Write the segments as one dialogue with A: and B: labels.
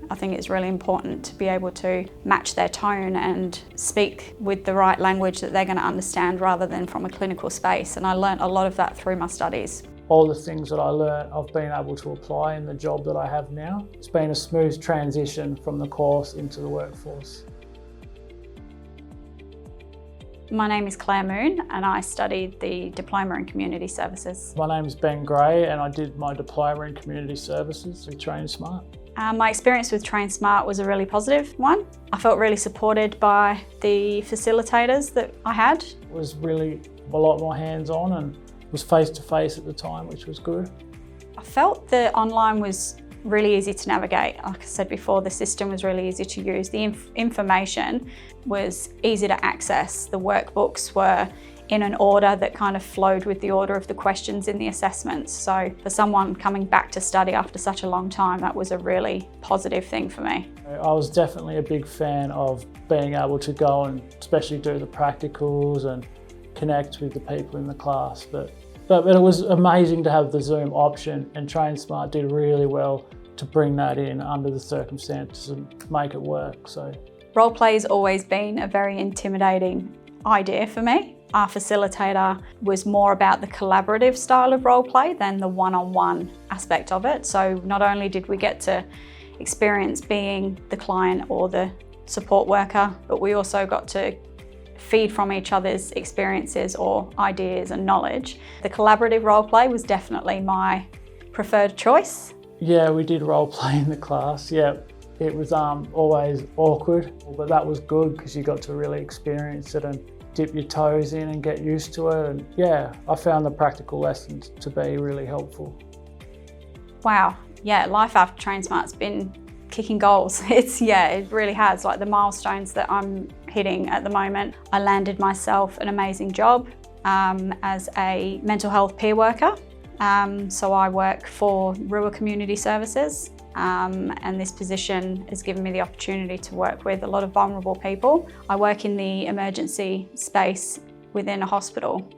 A: I think it's really important to be able to match their tone and speak with the right language that they're going to understand rather than from a clinical space. And I learnt a lot of that through my studies.
B: All the things that I learnt, I've been able to apply in the job that I have now. It's been a smooth transition from the course into the workforce.
A: My name is Claire Moon and I studied the Diploma in Community Services.
B: My name is Ben Gray and I did my Diploma in Community Services through TrainSmart.
A: My experience with TrainSmart was a really positive one. I felt really supported by the facilitators that I had.
B: It was really a lot more hands-on and was face-to-face at the time, which was good.
A: I felt the online was really easy to navigate. Like I said before, the system was really easy to use. The information was easy to access. The workbooks were in an order that kind of flowed with the order of the questions in the assessments. So for someone coming back to study after such a long time, that was a really positive thing for me.
B: I was definitely a big fan of being able to go and especially do the practicals and connect with the people in the class. But it was amazing to have the Zoom option, and TrainSmart did really well to bring that in under the circumstances and make it work. So
A: role-play has always been a very intimidating idea for me. Our facilitator was more about the collaborative style of role-play than the one-on-one aspect of it. So not only did we get to experience being the client or the support worker, but we also got to feed from each other's experiences or ideas and knowledge. The collaborative role play was definitely my preferred choice.
B: Yeah, we did role play in the class. Yeah, it was always awkward, but that was good because you got to really experience it and dip your toes in and get used to it. And yeah, I found the practical lessons to be really helpful.
A: Wow, yeah, life after TrainSmart's been kicking goals. It really has. Like the milestones that I'm hitting at the moment. I landed myself an amazing job as a mental health peer worker. So I work for RTO Community Services and this position has given me the opportunity to work with a lot of vulnerable people. I work in the emergency space within a hospital.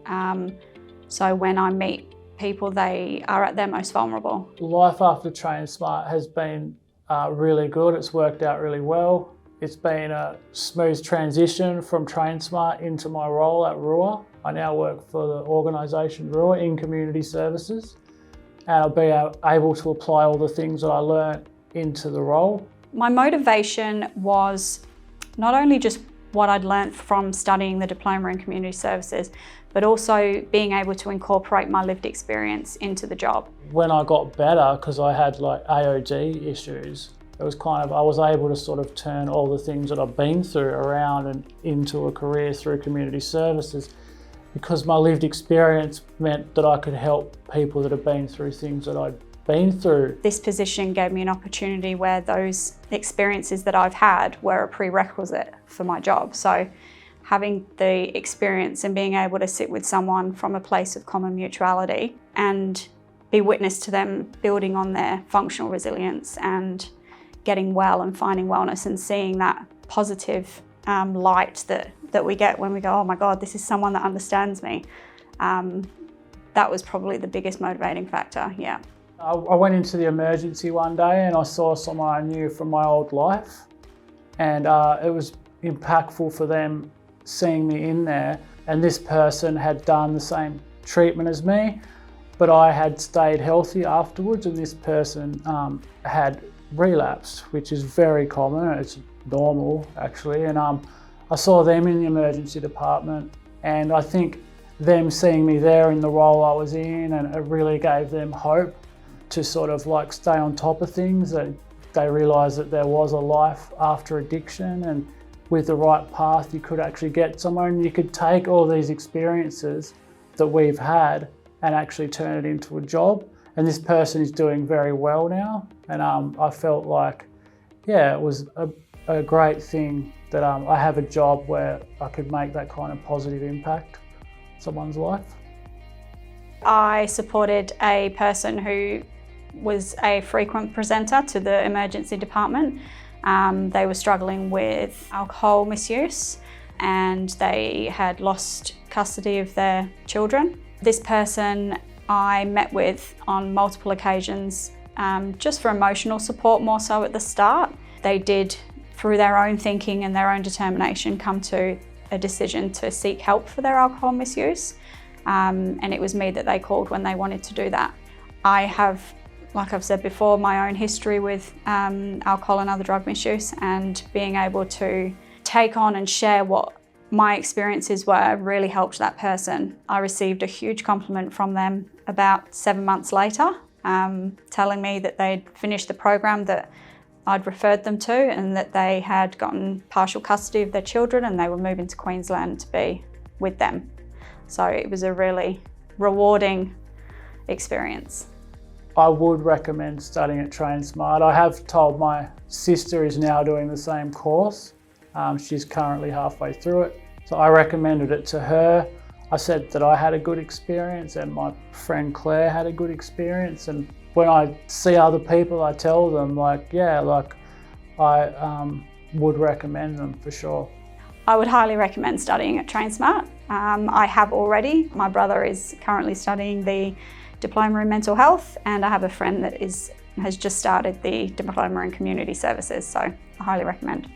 A: So when I meet people, they are at their most vulnerable.
B: Life after TrainSmart has been really good. It's worked out really well. It's been a smooth transition from TrainSmart into my role at RTO. I now work for the organisation RTO in Community Services, and I'll be able to apply all the things that I learnt into the role.
A: My motivation was not only just what I'd learnt from studying the Diploma in Community Services, but also being able to incorporate my lived experience into the job.
B: When I got better, because I had like AOD issues, it was kind of, I was able to sort of turn all the things that I've been through around and into a career through community services, because my lived experience meant that I could help people that have been through things that I'd been through.
A: This position gave me an opportunity where those experiences that I've had were a prerequisite for my job. So having the experience and being able to sit with someone from a place of common mutuality and be witness to them building on their functional resilience and getting well and finding wellness and seeing that positive light that we get when we go, oh my God, this is someone that understands me. That was probably the biggest motivating factor, yeah.
B: I went into the emergency one day and I saw someone I knew from my old life, and it was impactful for them seeing me in there. And this person had done the same treatment as me, but I had stayed healthy afterwards, and this person had relapsed, which is very common. It's normal actually. And I saw them in the emergency department, and I think them seeing me there in the role I was in, and it really gave them hope to sort of like stay on top of things, that they realised that there was a life after addiction, and with the right path you could actually get somewhere, and you could take all these experiences that we've had and actually turn it into a job. And this person is doing very well now, and I felt like, yeah, it was a great thing that I have a job where I could make that kind of positive impact on someone's life.
A: I supported a person who was a frequent presenter to the emergency department. They were struggling with alcohol misuse and they had lost custody of their children. This person I met with on multiple occasions just for emotional support more so at the start. They did, through their own thinking and their own determination, come to a decision to seek help for their alcohol misuse. And it was me that they called when they wanted to do that. I have, like I've said before, my own history with alcohol and other drug misuse, and being able to take on and share what my experiences were really helped that person. I received a huge compliment from them about 7 months later, telling me that they'd finished the program that I'd referred them to, and that they had gotten partial custody of their children and they were moving to Queensland to be with them. So it was a really rewarding experience.
B: I would recommend studying at TrainSmart. I have told my sister is now doing the same course. She's currently halfway through it. So I recommended it to her. I said that I had a good experience and my friend Claire had a good experience. And when I see other people, I tell them I would recommend them for sure.
A: I would highly recommend studying at TrainSmart. I have already. My brother is currently studying the Diploma in Mental Health, and I have a friend that has just started the Diploma in Community Services, so I highly recommend.